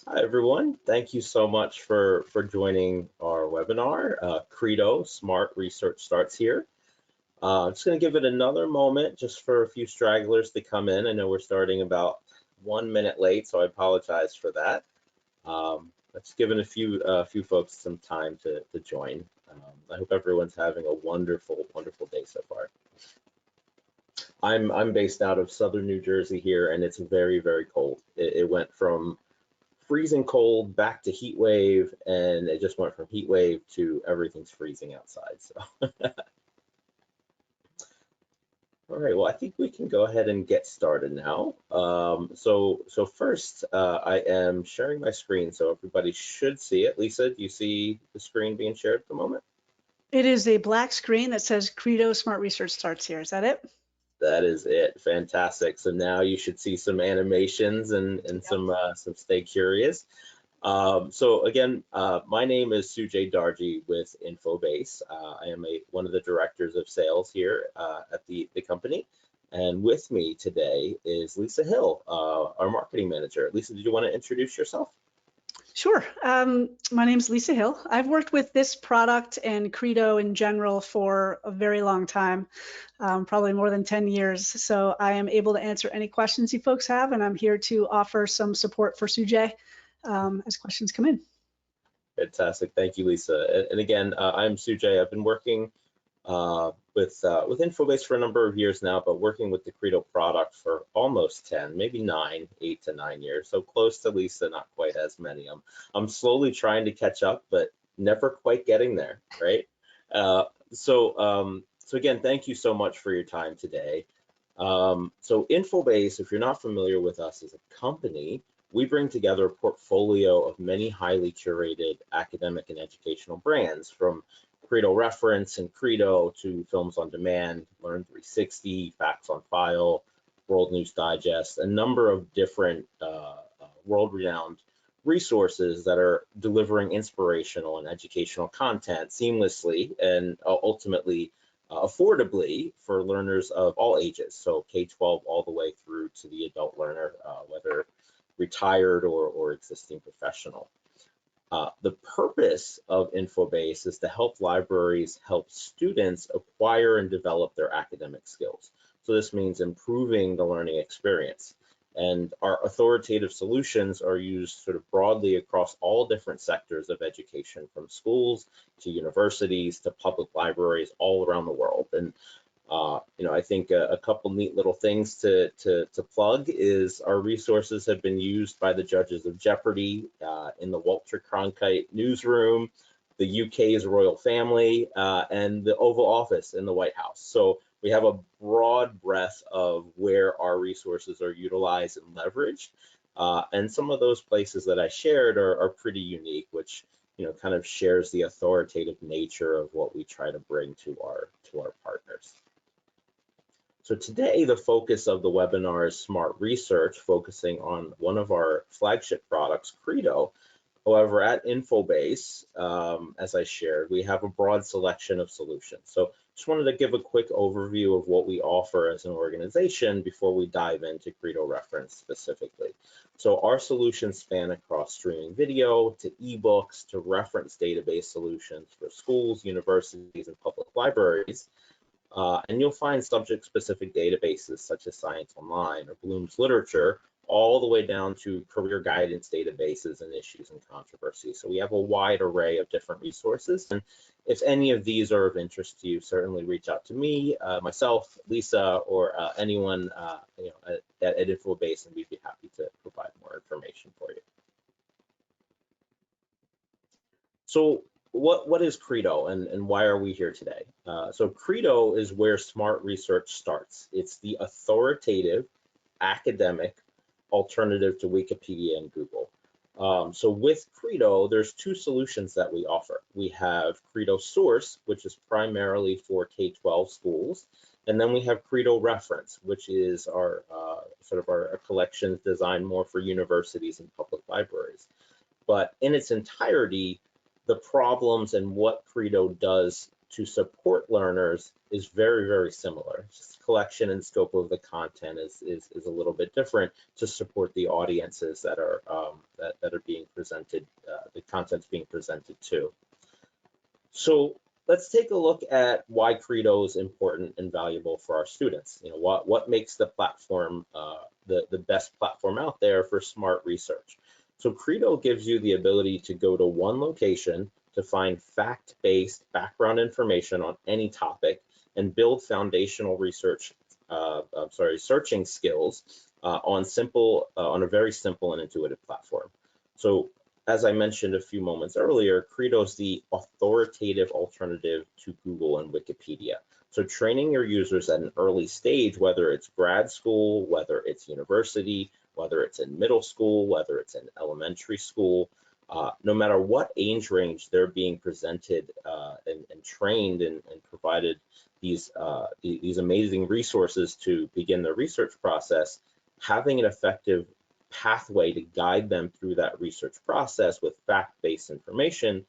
Hi, everyone. Thank you so much for joining our webinar. Credo Smart Research starts here. I'm just going to give it another moment just for a few stragglers to come in. I know we're starting about 1 minute late, so I apologize for that. Let's give a few folks some time to join. I hope everyone's having a wonderful day so far. I'm based out of southern New Jersey here, and it's very cold. It went from freezing cold back to heat wave, and it just went from heat wave to everything's freezing outside. So all right, well, I think we can go ahead and get started now. So first, I am sharing my screen, so everybody should see it. Lisa, do you see the screen being shared at the moment? It is a black screen that says Credo Smart Research starts here. Is that it? That is it. Fantastic. So now you should see some animations and Yep. some stay curious. So again, my name is Sujay Darji with Infobase. I am one of the directors of sales here at the company. And with me today is Lisa Hill, our marketing manager. Lisa, did you want to introduce yourself? Sure. My name is Lisa Hill. I've worked with this product and Credo in general for a very long time, probably more than 10 years. So I am able to answer any questions you folks have, and I'm here to offer some support for Sujay as questions come in. Fantastic. Thank you, Lisa. And again, I'm Sujay. I've been working with Infobase for a number of years now, but working with the Credo product for almost 10, maybe 8 to 9 years. So close to Lisa, not quite as many. I'm slowly trying to catch up, but never quite getting there, right? So again, thank you so much for your time today. So Infobase, if you're not familiar with us as a company, we bring together a portfolio of many highly curated academic and educational brands, from Credo Reference and Credo to Films on Demand, Learn 360, Facts on File, World News Digest, a number of different world-renowned resources that are delivering inspirational and educational content seamlessly and ultimately affordably for learners of all ages, so K-12 all the way through to the adult learner, whether retired or existing professional. The purpose of Infobase is to help libraries help students acquire and develop their academic skills. So this means improving the learning experience. And our authoritative solutions are used sort of broadly across all different sectors of education, from schools to universities to public libraries all around the world. And I think a couple neat little things to plug is our resources have been used by the judges of Jeopardy, in the Walter Cronkite newsroom, the UK's royal family, and the Oval Office in the White House. So we have a broad breadth of where our resources are utilized and leveraged. And some of those places that I shared are pretty unique, which kind of shares the authoritative nature of what we try to bring to our partners. So today, the focus of the webinar is smart research, focusing on one of our flagship products, Credo. However, at Infobase, as I shared, we have a broad selection of solutions. So just wanted to give a quick overview of what we offer as an organization before we dive into Credo Reference specifically. So our solutions span across streaming video to ebooks to reference database solutions for schools, universities, and public libraries. And you'll find subject-specific databases such as Science Online or Bloom's Literature, all the way down to career guidance databases and issues and controversies. So we have a wide array of different resources. And if any of these are of interest to you, certainly reach out to me, myself, Lisa, or anyone at Infobase, and we'd be happy to provide more information for you. So what is Credo and why are we here today? So Credo is where smart research starts. It's the authoritative academic alternative to Wikipedia and Google. So with Credo, there's two solutions that we offer. We have Credo Source, which is primarily for K-12 schools, and then we have Credo Reference, which is our our collections designed more for universities and public libraries. But in its entirety, the problems and what Credo does to support learners is very, very similar. Just collection and scope of the content is a little bit different to support the audiences that are that are being presented, the content's being presented to. So let's take a look at why Credo is important and valuable for our students. You know, what makes the platform the best platform out there for smart research. So Credo gives you the ability to go to one location to find fact-based background information on any topic and build foundational research, searching skills on a very simple and intuitive platform. So as I mentioned a few moments earlier, Credo is the authoritative alternative to Google and Wikipedia. So training your users at an early stage, whether it's grad school, whether it's university, whether it's in middle school, whether it's in elementary school, no matter what age range they're being presented and trained and provided these amazing resources to begin their research process, having an effective pathway to guide them through that research process with fact-based information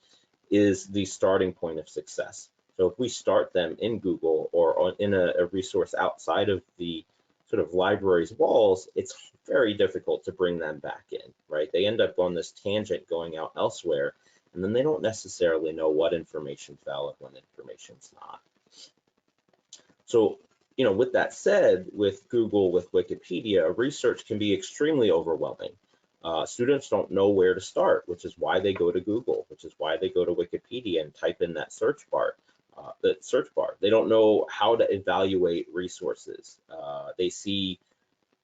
is the starting point of success. So if we start them in Google or in a resource outside of the sort of library's walls, it's very difficult to bring them back in, right? They end up on this tangent going out elsewhere, and then they don't necessarily know what information's valid when information's not. So, you know, with that said, with Google, with Wikipedia, research can be extremely overwhelming. Students don't know where to start, which is why they go to Google, which is why they go to Wikipedia and type in that search bar. They don't know how to evaluate resources. They see,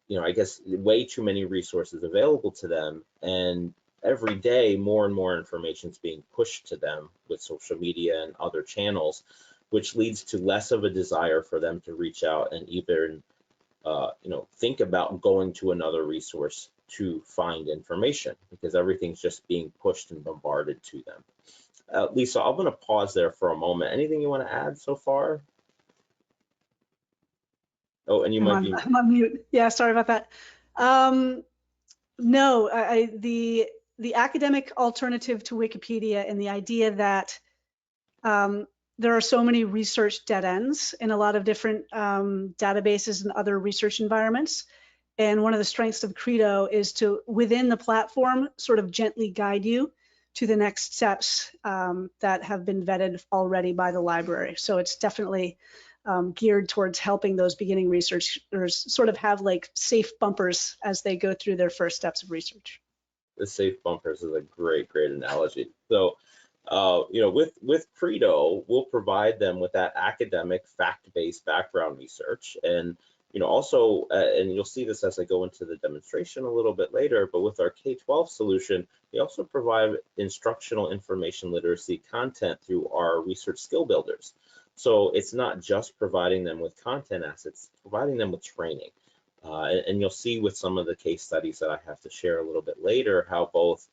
you know, I guess way too many resources available to them, and every day more and more information is being pushed to them with social media and other channels, which leads to less of a desire for them to reach out and even you know, think about going to another resource to find information, because everything's just being pushed and bombarded to them. Lisa, I'm going to pause there for a moment. Anything you want to add so far? Oh, and you might be. I'm on mute. Yeah, sorry about that. No, the academic alternative to Wikipedia and the idea that there are so many research dead ends in a lot of different databases and other research environments. And one of the strengths of Credo is to, within the platform, sort of gently guide you to the next steps that have been vetted already by the library. So it's definitely geared towards helping those beginning researchers sort of have like safe bumpers as they go through their first steps of research. The safe bumpers is a great analogy. So, you know, with Credo, we'll provide them with that academic fact-based background research, and you know, also, and you'll see this as I go into the demonstration a little bit later, but with our K-12 solution, we also provide instructional information literacy content through our research skill builders. So it's not just providing them with content assets, providing them with training. And you'll see with some of the case studies that I have to share a little bit later how both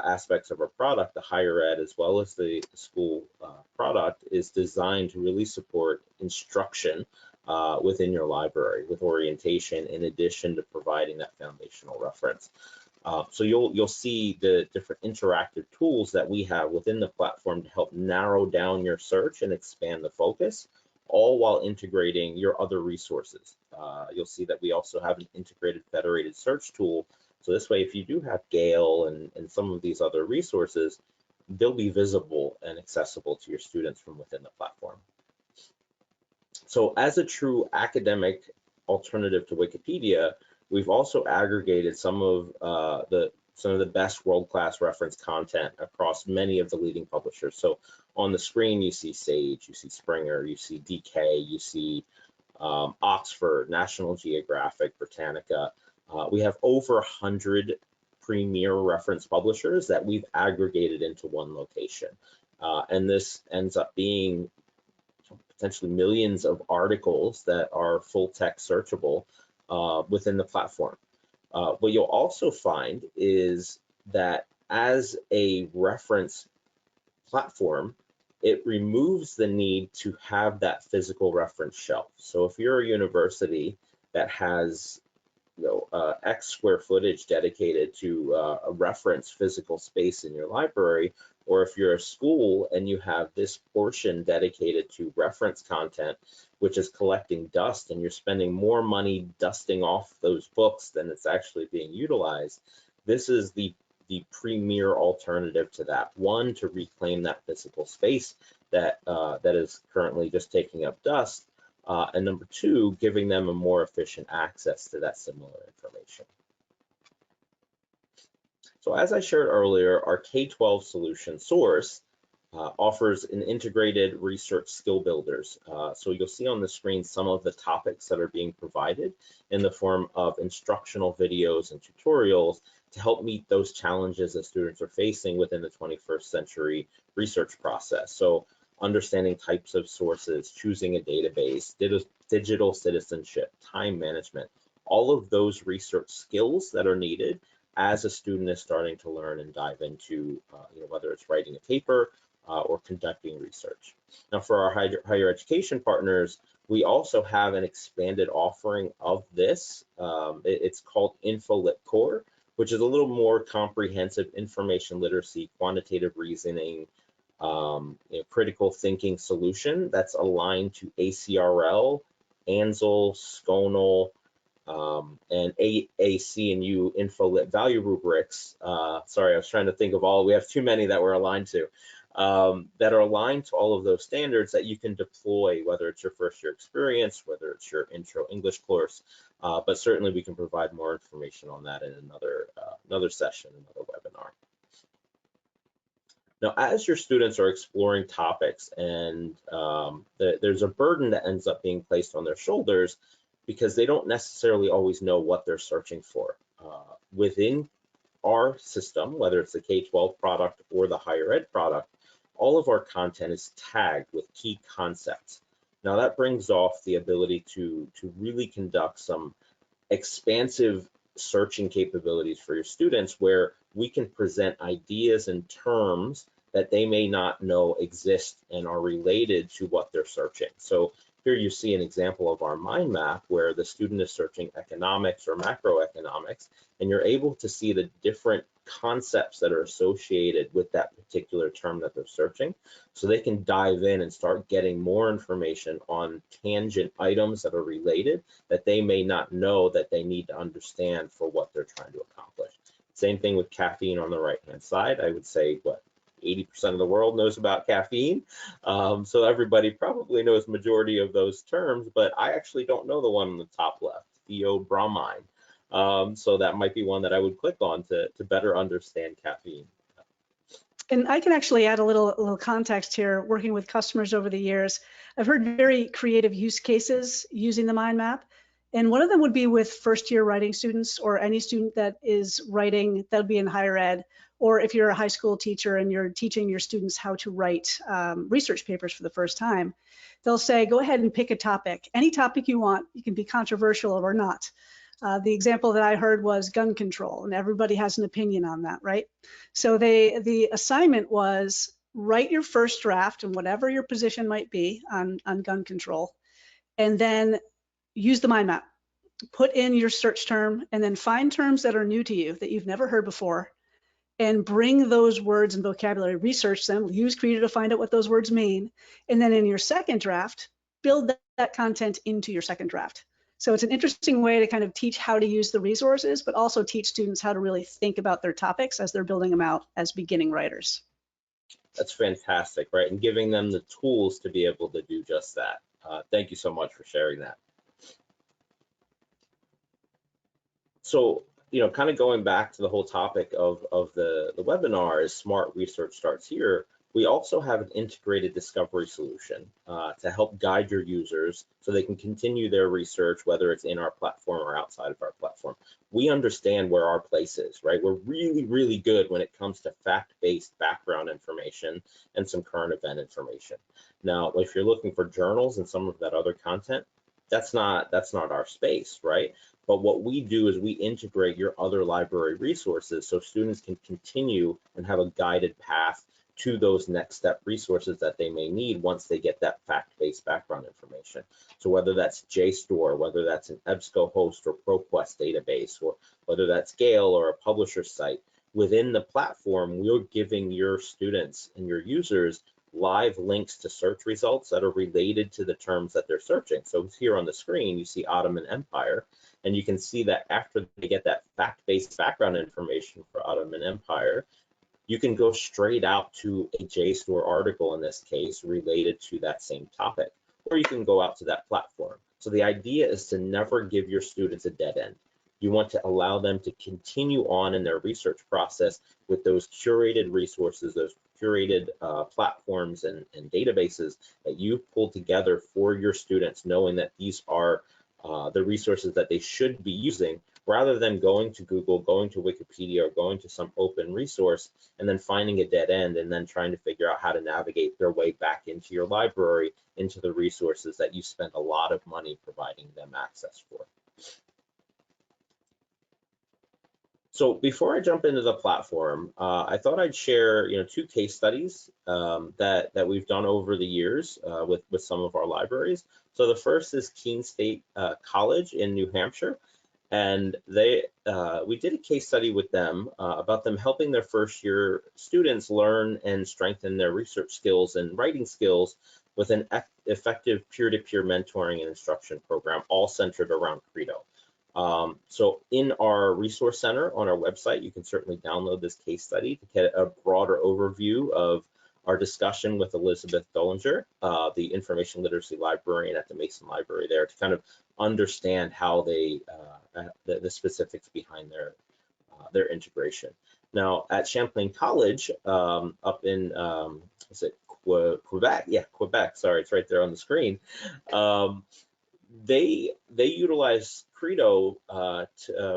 aspects of our product, the higher ed as well as the school product, is designed to really support instruction within your library with orientation, in addition to providing that foundational reference. So you'll see the different interactive tools that we have within the platform to help narrow down your search and expand the focus, all while integrating your other resources. You'll see that we also have an integrated federated search tool. So this way, if you do have Gale and some of these other resources, they'll be visible and accessible to your students from within the platform. So as a true academic alternative to Wikipedia, we've also aggregated some of the best world-class reference content across many of the leading publishers. So on the screen, you see Sage, you see Springer, you see DK, you see Oxford, National Geographic, Britannica. We have over 100 premier reference publishers that we've aggregated into one location. And this ends up being potentially millions of articles that are full text searchable within the platform. What you'll also find is that as a reference platform, it removes the need to have that physical reference shelf. So if you're a university that has X square footage dedicated to a reference physical space in your library, or if you're a school and you have this portion dedicated to reference content, which is collecting dust, and you're spending more money dusting off those books than it's actually being utilized, this is the premier alternative to that. One, to reclaim that physical space that is currently just taking up dust, and number two, giving them a more efficient access to that similar information. So as I shared earlier, our K-12 solution Source offers an integrated research skill builders. So you'll see on the screen some of the topics that are being provided in the form of instructional videos and tutorials to help meet those challenges that students are facing within the 21st century research process. So understanding types of sources, choosing a database, digital citizenship, time management, all of those research skills that are needed as a student is starting to learn and dive into, whether it's writing a paper or conducting research. Now, for our higher education partners, we also have an expanded offering of this. It's called InfoLit Core, which is a little more comprehensive information literacy, quantitative reasoning, critical thinking solution that's aligned to ACRL, ANSEL, SCONAL, and AAC&U InfoLit value rubrics. Sorry, I was trying to think of all. We have too many that we're aligned to, that are aligned to all of those standards that you can deploy, whether it's your first year experience, whether it's your intro English course, but certainly we can provide more information on that in another session, another webinar. Now, as your students are exploring topics and there's a burden that ends up being placed on their shoulders because they don't necessarily always know what they're searching for. Within our system, whether it's the K-12 product or the higher ed product, all of our content is tagged with key concepts. Now that brings off the ability to really conduct some expansive searching capabilities for your students, where we can present ideas and terms that they may not know exist and are related to what they're searching. So here you see an example of our mind map where the student is searching economics or macroeconomics, and you're able to see the different concepts that are associated with that particular term that they're searching. So they can dive in and start getting more information on tangent items that are related that they may not know that they need to understand for what they're trying to accomplish. Same thing with caffeine on the right-hand side. I would say, 80% of the world knows about caffeine. So everybody probably knows majority of those terms, but I actually don't know the one on the top left, theobromine. So that might be one that I would click on to better understand caffeine. And I can actually add a little context here. Working with customers over the years, I've heard very creative use cases using the mind map. And one of them would be with first year writing students, or any student that is writing, that would be in higher ed, or if you're a high school teacher and you're teaching your students how to write research papers for the first time. They'll say, go ahead and pick a topic, any topic you want. You can be controversial or not. The example that I heard was gun control, and everybody has an opinion on that, right? So the assignment was write your first draft and whatever your position might be on gun control, and then use the mind map. Put in your search term and then find terms that are new to you that you've never heard before, and bring those words and vocabulary, research them, use Credo to find out what those words mean, and then in your second draft, build that content into your second draft. So it's an interesting way to kind of teach how to use the resources, but also teach students how to really think about their topics as they're building them out as beginning writers. That's fantastic, right? And giving them the tools to be able to do just that. Thank you so much for sharing that. So, kind of going back to the whole topic of the webinar is Smart Research Starts Here. We also have an integrated discovery solution to help guide your users so they can continue their research, whether it's in our platform or outside of our platform. We understand where our place is, right? We're really, really good when it comes to fact-based background information and some current event information. Now, if you're looking for journals and some of that other content, that's not our space, right? But what we do is we integrate your other library resources so students can continue and have a guided path to those next step resources that they may need once they get that fact-based background information. So whether that's JSTOR, whether that's an EBSCO host or ProQuest database, or whether that's Gale or a publisher site, within the platform, we're giving your students and your users live links to search results that are related to the terms that they're searching. So here on the screen, you see Ottoman Empire, and you can see that after they get that fact-based background information for Ottoman Empire, you can go straight out to a JSTOR article in this case related to that same topic, or you can go out to that platform. So the idea is to never give your students a dead end. You want to allow them to continue on in their research process with those curated resources, those curated platforms and databases that you've pulled together for your students, knowing that these are the resources that they should be using, rather than going to Google, going to Wikipedia, or going to some open resource and then finding a dead end and then trying to figure out how to navigate their way back into your library, into the resources that you spent a lot of money providing them access for. So before I jump into the platform, I thought I'd share, two case studies that we've done over the years with some of our libraries. So the first is Keene State College in New Hampshire, and we did a case study with them about them helping their first year students learn and strengthen their research skills and writing skills with an effective peer-to-peer mentoring and instruction program, all centered around Credo. So in our resource center on our website, you can certainly download this case study to get a broader overview of our discussion with Elizabeth Dollinger, the information literacy librarian at the Mason Library there, to kind of understand how they, the specifics behind their integration. Now at Champlain College up in, is it Quebec? Yeah, Quebec, sorry, it's right there on the screen. They utilize Credo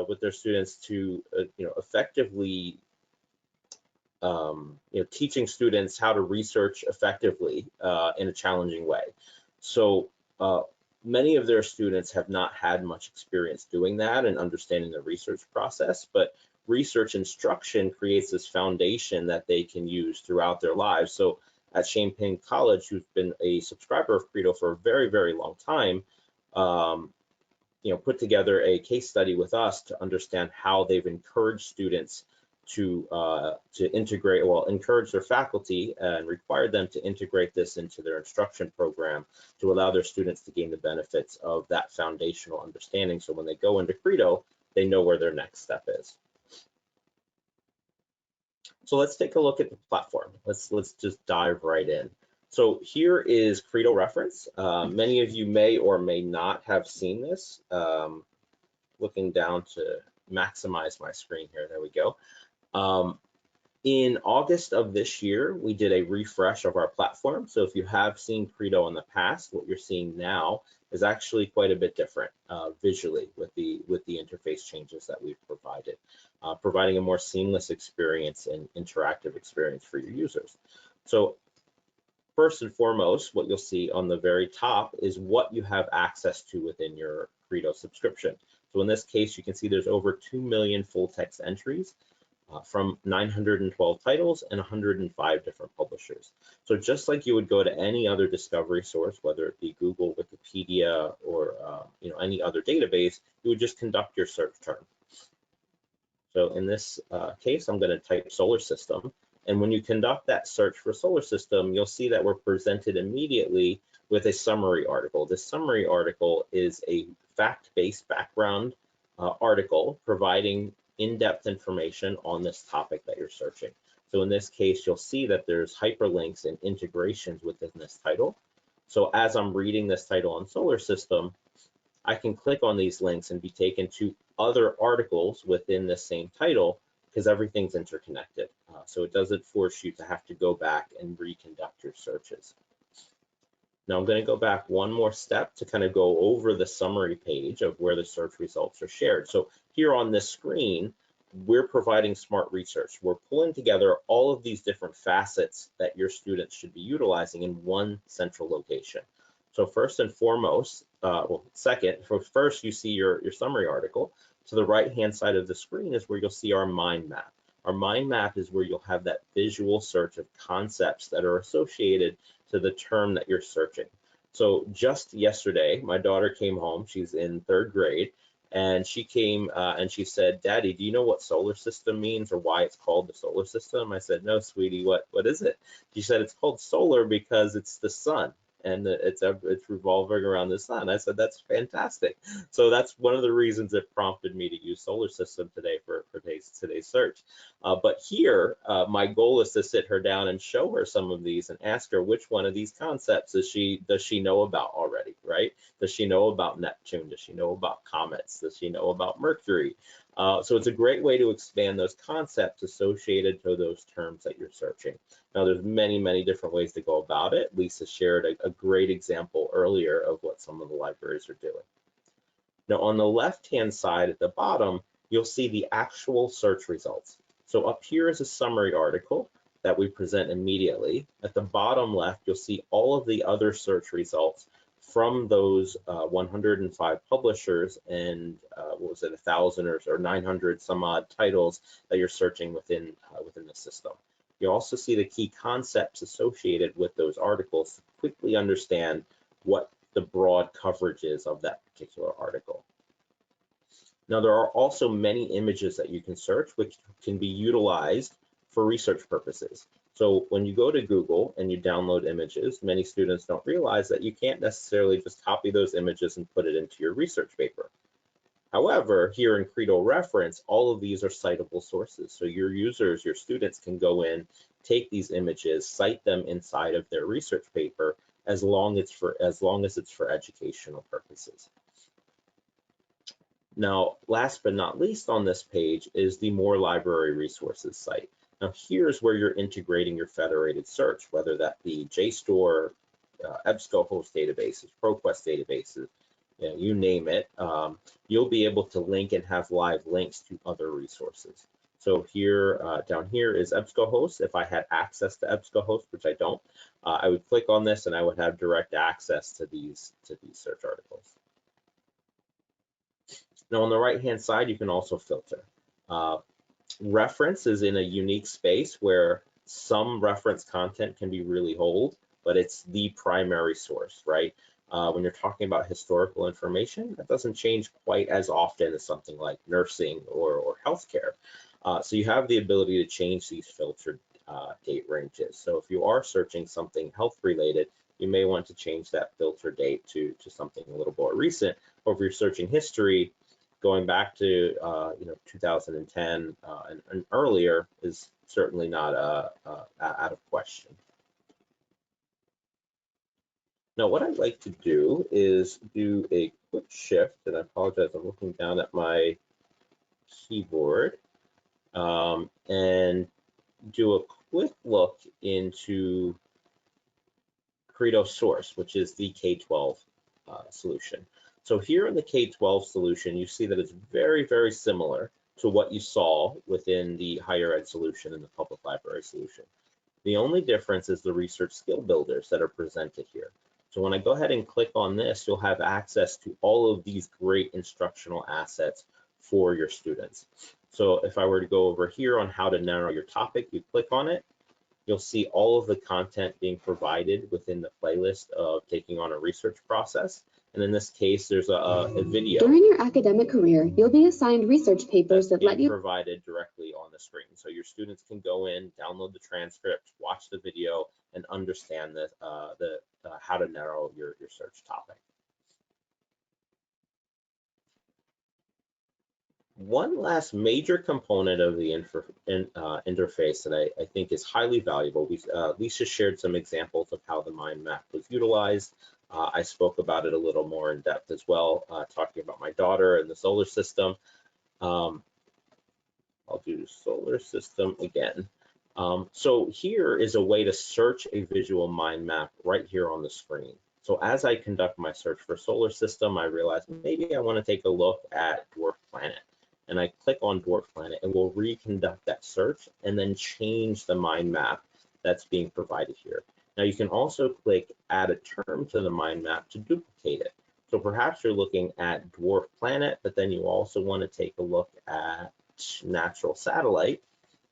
with their students to effectively teaching students how to research effectively in a challenging way. So many of their students have not had much experience doing that and understanding the research process, but research instruction creates this foundation that they can use throughout their lives. So at Champlain College, who's been a subscriber of Credo for a very, very long time, put together a case study with us to understand how they've encouraged students to integrate, encourage their faculty and required them to integrate this into their instruction program to allow their students to gain the benefits of that foundational understanding. So when they go into Credo, they know where their next step is. So let's take a look at the platform. Let's just dive right in. So here is Credo reference. Many of you may or may not have seen this. Looking down to maximize my screen here, there we go. In August of this year, we did a refresh of our platform. So if you have seen Credo in the past, what you're seeing now is actually quite a bit different visually with the interface changes that we've provided, providing a more seamless experience and interactive experience for your users. So first and foremost, what you'll see on the very top is what you have access to within your Credo subscription. So in this case, you can see there's over 2 million full text entries from 912 titles and 105 different publishers. So just like you would go to any other discovery source, whether it be Google, Wikipedia, or any other database, you would just conduct your search term. So in this case, I'm going to type solar system. And when you conduct that search for solar system, you'll see that we're presented immediately with a summary article. This summary article is a fact-based background article providing in-depth information on this topic that you're searching. So in this case, you'll see that there's hyperlinks and integrations within this title. So as I'm reading this title on solar system, I can click on these links and be taken to other articles within the same title because everything's interconnected. So it doesn't force you to have to go back and reconduct your searches. Now I'm going to go back one more step to kind of go over the summary page of where the search results are shared. So here on this screen, we're providing smart research. We're pulling together all of these different facets that your students should be utilizing in one central location. So first and foremost, first you see your summary article. To the right-hand side of the screen is where you'll see our mind map. Our mind map is where you'll have that visual search of concepts that are associated to the term that you're searching. So just yesterday, my daughter came home, she's in 3rd grade, and she came and she said, "Daddy, do you know what solar system means or why it's called the solar system?" I said, "No, sweetie, what is it?" She said, "It's called solar because it's the sun and it's revolving around the sun." I said, "That's fantastic." So that's one of the reasons it prompted me to use solar system today for today's search. But here, my goal is to sit her down and show her some of these and ask her which one of these concepts does she know about already, right? Does she know about Neptune? Does she know about comets? Does she know about Mercury? So it's a great way to expand those concepts associated to those terms that you're searching. Now, there's many different ways to go about it. Lisa shared a great example earlier of what some of the libraries are doing. Now, on the left-hand side at the bottom, you'll see the actual search results. So up here is a summary article that we present immediately. At the bottom left, you'll see all of the other search results from those 105 publishers and what was it, 1,000 or 900 some odd titles that you're searching within the system. You also see the key concepts associated with those articles to quickly understand what the broad coverage is of that particular article. Now, there are also many images that you can search, which can be utilized for research purposes. So when you go to Google and you download images, many students don't realize that you can't necessarily just copy those images and put it into your research paper. However, here in Credo reference, all of these are citable sources. So your users, your students can go in, take these images, cite them inside of their research paper as long as it's for educational purposes. Now, last but not least on this page is the More Library Resources site. Now, here's where you're integrating your federated search, whether that be JSTOR, EBSCOhost databases, ProQuest databases, you name it. You'll be able to link and have live links to other resources. So here, down here is EBSCOhost. If I had access to EBSCOhost, which I don't, I would click on this and I would have direct access to these search articles. Now, on the right-hand side, you can also filter. Reference is in a unique space where some reference content can be really old, but it's the primary source, right? When you're talking about historical information, that doesn't change quite as often as something like nursing or healthcare. So you have the ability to change these filtered date ranges. So if you are searching something health related, you may want to change that filter date to something a little more recent. Or if you're searching history, going back to 2010 and earlier is certainly not out of question. Now, what I'd like to do is do a quick shift, and I apologize, I'm looking down at my keyboard, and do a quick look into Credo Source, which is the K-12 solution. So here in the K-12 solution, you see that it's very similar to what you saw within the higher ed solution and the public library solution. The only difference is the research skill builders that are presented here. So when I go ahead and click on this, you'll have access to all of these great instructional assets for your students. So if I were to go over here on how to narrow your topic, you click on it, you'll see all of the content being provided within the playlist of taking on a research process. And in this case, there's a video. During your academic career, you'll be assigned research papers that let you provided directly on the screen. So your students can go in, download the transcript, watch the video, and understand how to narrow your search topic. One last major component of the interface that I think is highly valuable, Lisa shared some examples of how the mind map was utilized. I spoke about it a little more in depth as well, talking about my daughter and the solar system. I'll do solar system again. So here is a way to search a visual mind map right here on the screen. So as I conduct my search for solar system, I realize maybe I want to take a look at dwarf planet. And I click on dwarf planet and we'll reconduct that search and then change the mind map that's being provided here. Now you can also click add a term to the mind map to duplicate it. So perhaps you're looking at dwarf planet, but then you also want to take a look at natural satellite.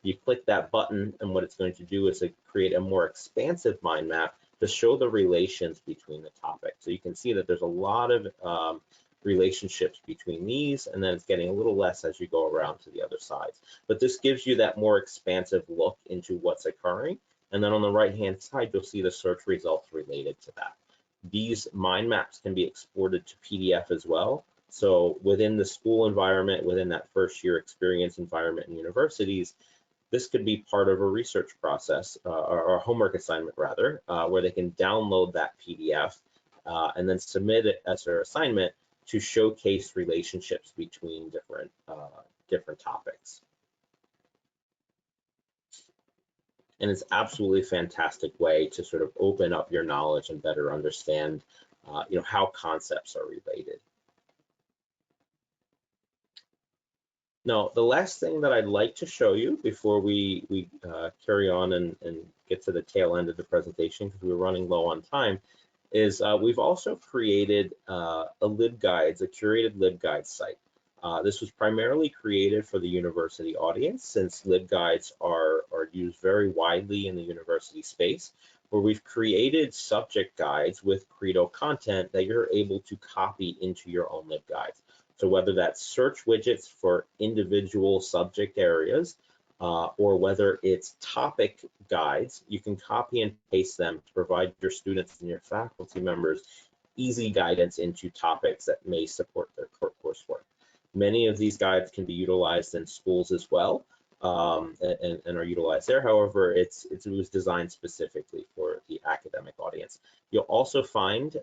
You click that button, and what it's going to do is create a more expansive mind map to show the relations between the topics. So you can see that there's a lot of relationships between these, and then it's getting a little less as you go around to the other sides. But this gives you that more expansive look into what's occurring. And then on the right-hand side, you'll see the search results related to that. These mind maps can be exported to PDF as well. So within the school environment, within that first year experience environment in universities, this could be part of a research process or a homework assignment rather, where they can download that PDF and then submit it as their assignment to showcase relationships between different topics. And it's absolutely a fantastic way to sort of open up your knowledge and better understand how concepts are related. Now, the last thing that I'd like to show you before we carry on and get to the tail end of the presentation, because we're running low on time, is we've also created a LibGuides, a curated LibGuides site. This was primarily created for the university audience, since LibGuides are used very widely in the university space, where we've created subject guides with Credo content that you're able to copy into your own LibGuides. So whether that's search widgets for individual subject areas, or whether it's topic guides, you can copy and paste them to provide your students and your faculty members easy guidance into topics that may support their coursework. Many of these guides can be utilized in schools as well, and are utilized there. However, it was designed specifically for the academic audience. You'll also find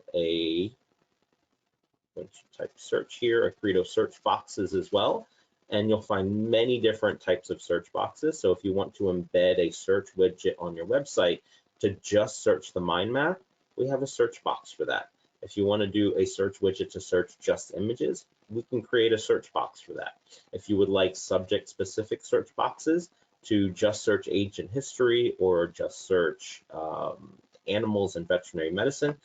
going to type search here, a Credo search boxes as well, and you'll find many different types of search boxes. So if you want to embed a search widget on your website to just search the mind map, we have a search box for that. If you want to do a search widget to search just images, we can create a search box for that. If you would like subject specific search boxes to just search ancient history or just search animals and veterinary medicine,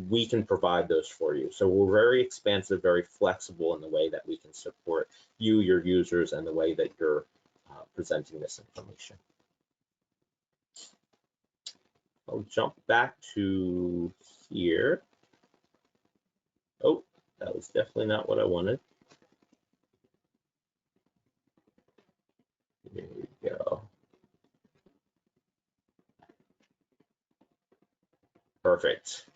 we can provide those for you. So we're very expansive, very flexible in the way that we can support you, your users, and the way that you're presenting this information. I'll jump back to here. Oh, that was definitely not what I wanted. Here we go. Perfect.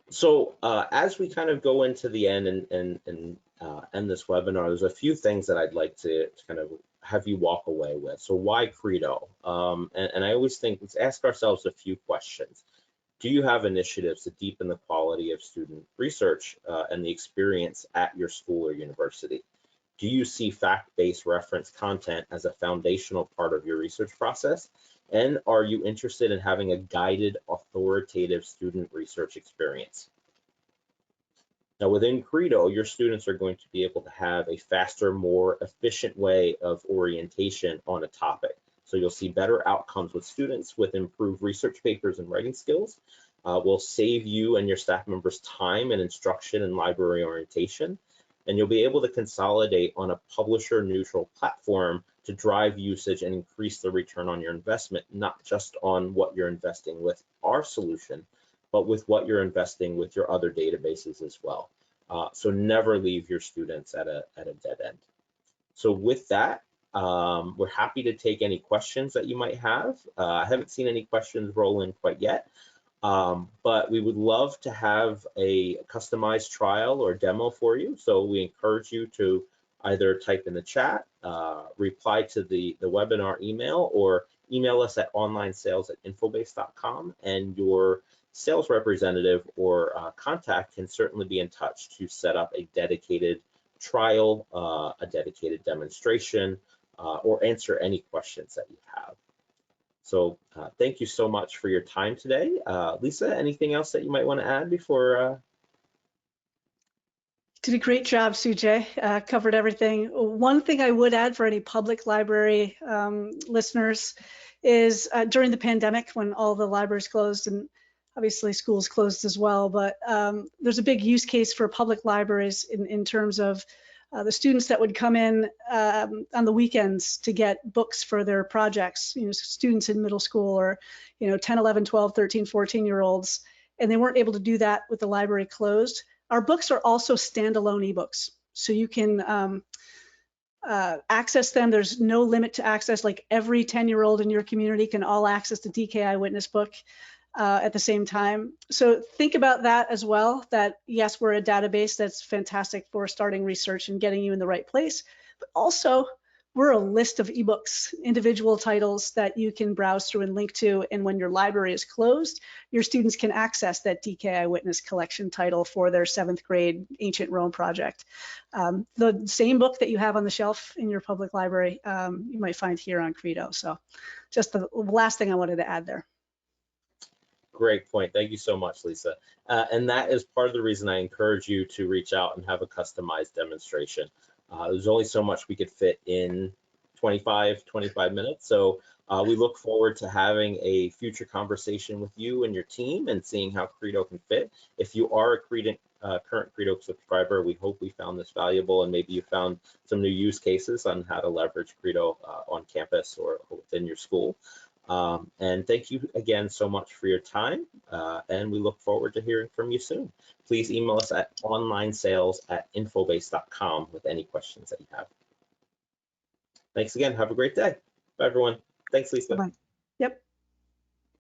So as we kind of go into the end and end this webinar, there's a few things that I'd like to kind of have you walk away with. So why Credo? And I always think, let's ask ourselves a few questions. Do you have initiatives to deepen the quality of student research and the experience at your school or university? Do you see fact-based reference content as a foundational part of your research process? And are you interested in having a guided, authoritative student research experience? Now, within Credo, your students are going to be able to have a faster, more efficient way of orientation on a topic. So you'll see better outcomes with students with improved research papers and writing skills. Will save you and your staff members time and instruction and library orientation. And you'll be able to consolidate on a publisher-neutral platform to drive usage and increase the return on your investment, not just on what you're investing with our solution, but with what you're investing with your other databases as well. So never leave your students at a dead end. So with that, we're happy to take any questions that you might have. I haven't seen any questions roll in quite yet, but we would love to have a customized trial or demo for you. So we encourage you to either type in the chat, reply to the webinar email, or email us at onlinesales@infobase.com, and your sales representative or contact can certainly be in touch to set up a dedicated trial, a dedicated demonstration, or answer any questions that you have. So thank you so much for your time today. Lisa, anything else that you might want to add before? Did a great job, Sujay. Covered everything. One thing I would add for any public library listeners is during the pandemic, when all the libraries closed and obviously schools closed as well, but there's a big use case for public libraries in terms of the students that would come in on the weekends to get books for their projects, students in middle school or 10, 11, 12, 13, 14-year-olds, and they weren't able to do that with the library closed. Our books are also standalone ebooks, so you can access them. There's no limit to access. Like every 10-year-old in your community can all access the DK Eyewitness book at the same time. So think about that as well, that yes, we're a database that's fantastic for starting research and getting you in the right place, but also we're a list of ebooks, individual titles that you can browse through and link to. And when your library is closed, your students can access that DK Eyewitness collection title for their 7th grade Ancient Rome project. The same book that you have on the shelf in your public library, you might find here on Credo. So just the last thing I wanted to add there. Great point. Thank you so much, Lisa. And that is part of the reason I encourage you to reach out and have a customized demonstration. There's only so much we could fit in 25 minutes. So we look forward to having a future conversation with you and your team and seeing how Credo can fit. If you are a current Credo subscriber, we hope we found this valuable and maybe you found some new use cases on how to leverage Credo on campus or within your school. And thank you again so much for your time, and we look forward to hearing from you soon. Please email us at onlinesales@infobase.com with any questions that you have. Thanks again. Have a great day. Bye, everyone. Thanks, Lisa. Bye-bye. Yep.